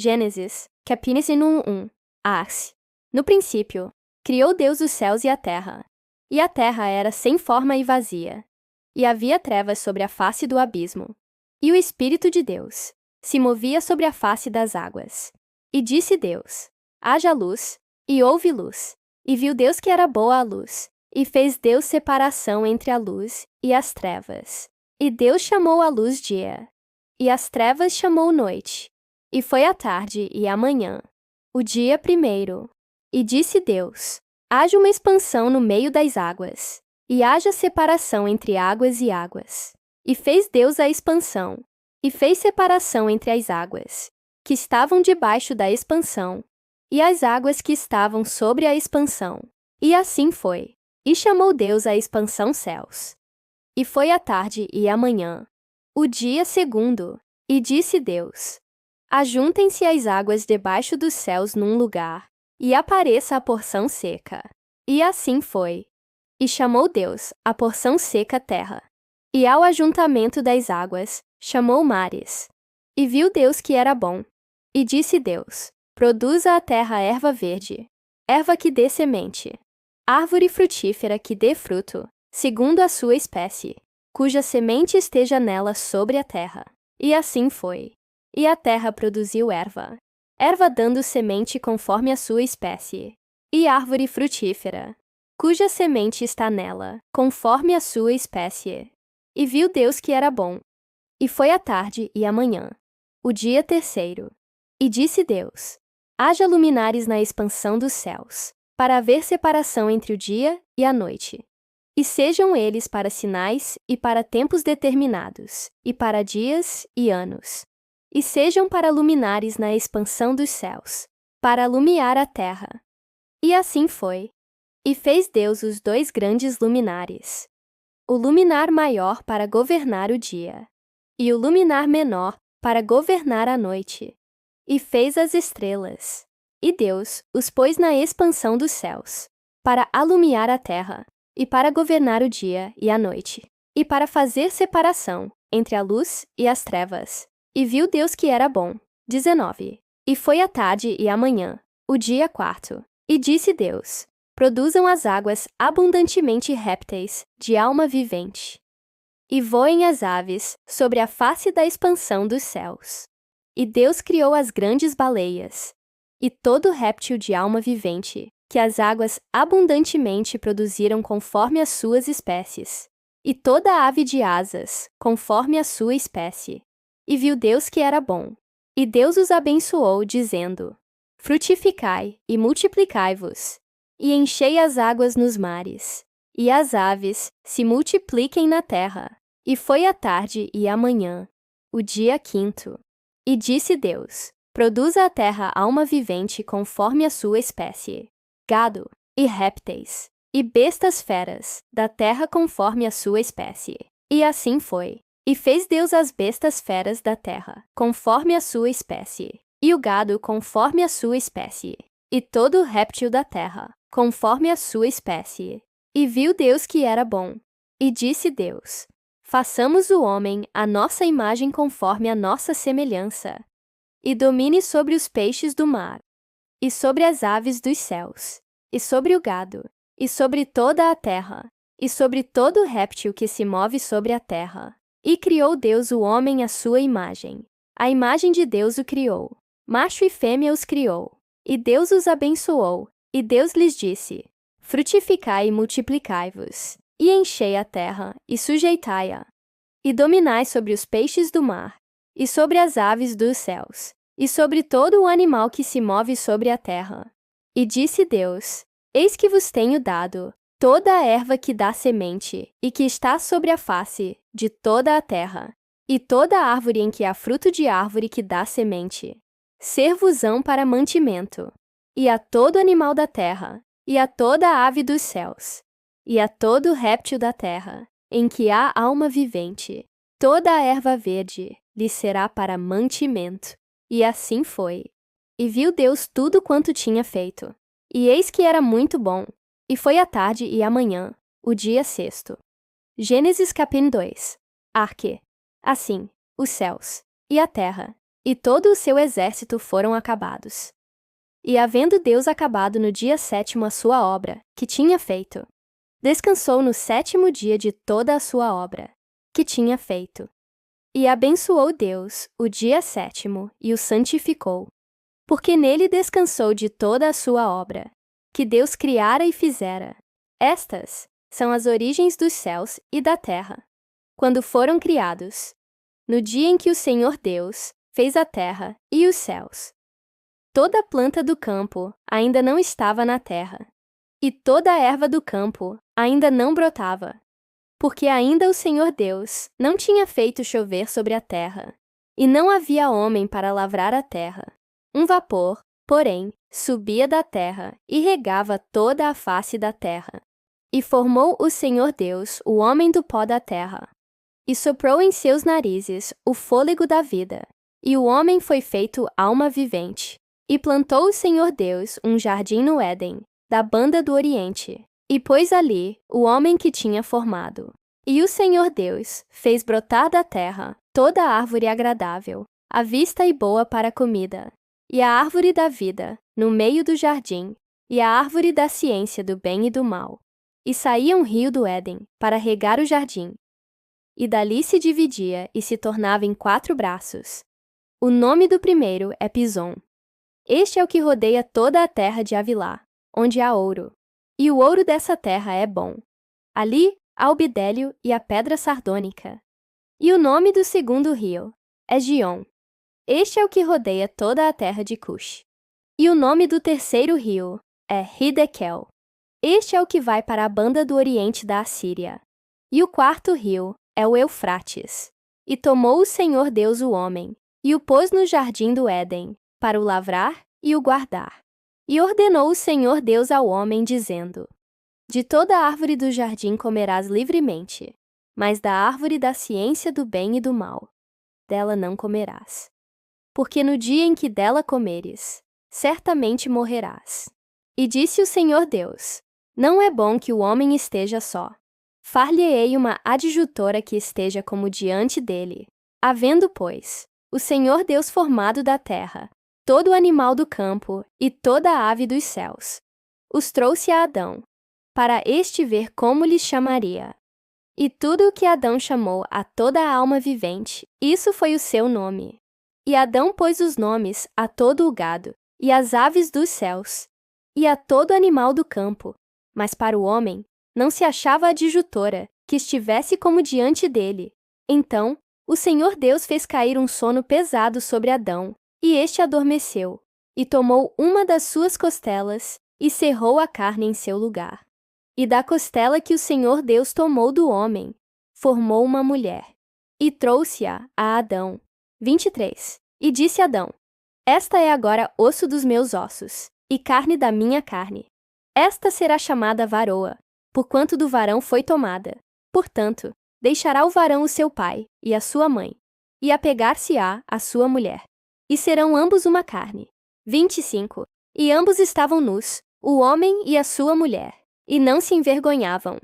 Gênesis, capítulo 1. Ars. No princípio, criou Deus os céus e a terra era sem forma e vazia, e havia trevas sobre a face do abismo. E o Espírito de Deus se movia sobre a face das águas. E disse Deus: haja luz, e houve luz. E viu Deus que era boa a luz, e fez Deus separação entre a luz e as trevas. E Deus chamou a luz dia, e as trevas chamou noite. E foi a tarde e a manhã, o dia primeiro. E disse Deus: haja uma expansão no meio das águas, e haja separação entre águas e águas. E fez Deus a expansão, e fez separação entre as águas, que estavam debaixo da expansão, e as águas que estavam sobre a expansão. E assim foi. E chamou Deus a expansão céus. E foi a tarde e a manhã, o dia segundo. E disse Deus: ajuntem-se as águas debaixo dos céus num lugar, e apareça a porção seca. E assim foi. E chamou Deus a porção seca terra. E ao ajuntamento das águas, chamou mares. E viu Deus que era bom. E disse Deus: produza a terra erva verde, erva que dê semente, árvore frutífera que dê fruto, segundo a sua espécie, cuja semente esteja nela sobre a terra. E assim foi. E a terra produziu erva, erva dando semente conforme a sua espécie, e árvore frutífera, cuja semente está nela, conforme a sua espécie. E viu Deus que era bom. E foi a tarde e a manhã, o dia terceiro. E disse Deus: haja luminares na expansão dos céus, para haver separação entre o dia e a noite. E sejam eles para sinais e para tempos determinados, e para dias e anos. E sejam para luminares na expansão dos céus, para alumiar a terra. E assim foi. E fez Deus os dois grandes luminares, o luminar maior para governar o dia, e o luminar menor para governar a noite. E fez as estrelas. E Deus os pôs na expansão dos céus, para alumiar a terra, e para governar o dia e a noite, e para fazer separação entre a luz e as trevas. E viu Deus que era bom. 19. E foi a tarde e a manhã, o dia quarto. E disse Deus: produzam as águas abundantemente répteis de alma vivente, e voem as aves sobre a face da expansão dos céus. E Deus criou as grandes baleias, e todo réptil de alma vivente, que as águas abundantemente produziram conforme as suas espécies, e toda ave de asas, conforme a sua espécie. E viu Deus que era bom. E Deus os abençoou, dizendo: frutificai e multiplicai-vos, e enchei as águas nos mares, e as aves se multipliquem na terra. E foi a tarde e a manhã, o dia quinto. E disse Deus: produza a terra alma vivente conforme a sua espécie, gado, e répteis, e bestas feras, da terra conforme a sua espécie. E assim foi. E fez Deus as bestas feras da terra, conforme a sua espécie, e o gado conforme a sua espécie, e todo o réptil da terra, conforme a sua espécie. E viu Deus que era bom. E disse Deus: façamos o homem à nossa imagem conforme a nossa semelhança, e domine sobre os peixes do mar, e sobre as aves dos céus, e sobre o gado, e sobre toda a terra, e sobre todo réptil que se move sobre a terra. E criou Deus o homem à sua imagem. A imagem de Deus o criou. Macho e fêmea os criou. E Deus os abençoou. E Deus lhes disse: frutificai e multiplicai-vos, e enchei a terra, e sujeitai-a. E dominai sobre os peixes do mar, e sobre as aves dos céus, e sobre todo o animal que se move sobre a terra. E disse Deus: eis que vos tenho dado toda a erva que dá semente, e que está sobre a face de toda a terra, e toda a árvore em que há fruto de árvore que dá semente, ser-vos-ão para mantimento, e a todo animal da terra, e a toda a ave dos céus, e a todo réptil da terra, em que há alma vivente, toda a erva verde lhe será para mantimento. E assim foi. E viu Deus tudo quanto tinha feito, e eis que era muito bom. E foi a tarde e a manhã, o dia sexto. Gênesis capítulo 2. Arque. Assim, os céus, e a terra, e todo o seu exército foram acabados. E havendo Deus acabado no dia 7º a sua obra, que tinha feito, descansou no 7º dia de toda a sua obra, que tinha feito. E abençoou Deus o dia 7º e o santificou, porque nele descansou de toda a sua obra, que Deus criara e fizera. Estas são as origens dos céus e da terra, quando foram criados, no dia em que o Senhor Deus fez a terra e os céus. Toda a planta do campo ainda não estava na terra, e toda a erva do campo ainda não brotava, porque ainda o Senhor Deus não tinha feito chover sobre a terra, e não havia homem para lavrar a terra. Um vapor, porém, subia da terra e regava toda a face da terra. E formou o Senhor Deus o homem do pó da terra, e soprou em seus narizes o fôlego da vida, e o homem foi feito alma vivente. E plantou o Senhor Deus um jardim no Éden, da banda do Oriente, e pôs ali o homem que tinha formado. E o Senhor Deus fez brotar da terra toda árvore agradável, à vista e boa para a comida, e a árvore da vida no meio do jardim, e a árvore da ciência do bem e do mal. E saía um rio do Éden para regar o jardim. E dali se dividia e se tornava em 4 braços. O nome do primeiro é Pison. Este é o que rodeia toda a terra de Havilá, onde há ouro. E o ouro dessa terra é bom. Ali há o bidélio e a pedra sardônica. E o nome do segundo rio é Gion. Este é o que rodeia toda a terra de Cush. E o nome do terceiro rio é Hidekel. Este é o que vai para a banda do oriente da Assíria. E o quarto rio é o Eufrates. E tomou o Senhor Deus o homem, e o pôs no jardim do Éden, para o lavrar e o guardar. E ordenou o Senhor Deus ao homem, dizendo: De toda árvore do jardim comerás livremente, mas da árvore da ciência do bem e do mal, dela não comerás. Porque no dia em que dela comeres, certamente morrerás. E disse o Senhor Deus: Não é bom que o homem esteja só. Far-lhe-ei uma adjutora que esteja como diante dele. Havendo, pois, o Senhor Deus formado da terra todo o animal do campo e toda a ave dos céus, os trouxe a Adão, para este ver como lhes chamaria. E tudo o que Adão chamou a toda a alma vivente, isso foi o seu nome. E Adão pôs os nomes a todo o gado, e às aves dos céus, e a todo animal do campo. Mas para o homem não se achava adjutora que estivesse como diante dele. Então o Senhor Deus fez cair um sono pesado sobre Adão, e este adormeceu, e tomou uma das suas costelas, e cerrou a carne em seu lugar. E da costela que o Senhor Deus tomou do homem, formou uma mulher, e trouxe-a a Adão. 23. E disse Adão: Esta é agora osso dos meus ossos, e carne da minha carne. Esta será chamada varoa, porquanto do varão foi tomada. Portanto, deixará o varão o seu pai e a sua mãe, e apegar-se-á à sua mulher. E serão ambos uma carne. 25. E ambos estavam nus, o homem e a sua mulher, e não se envergonhavam.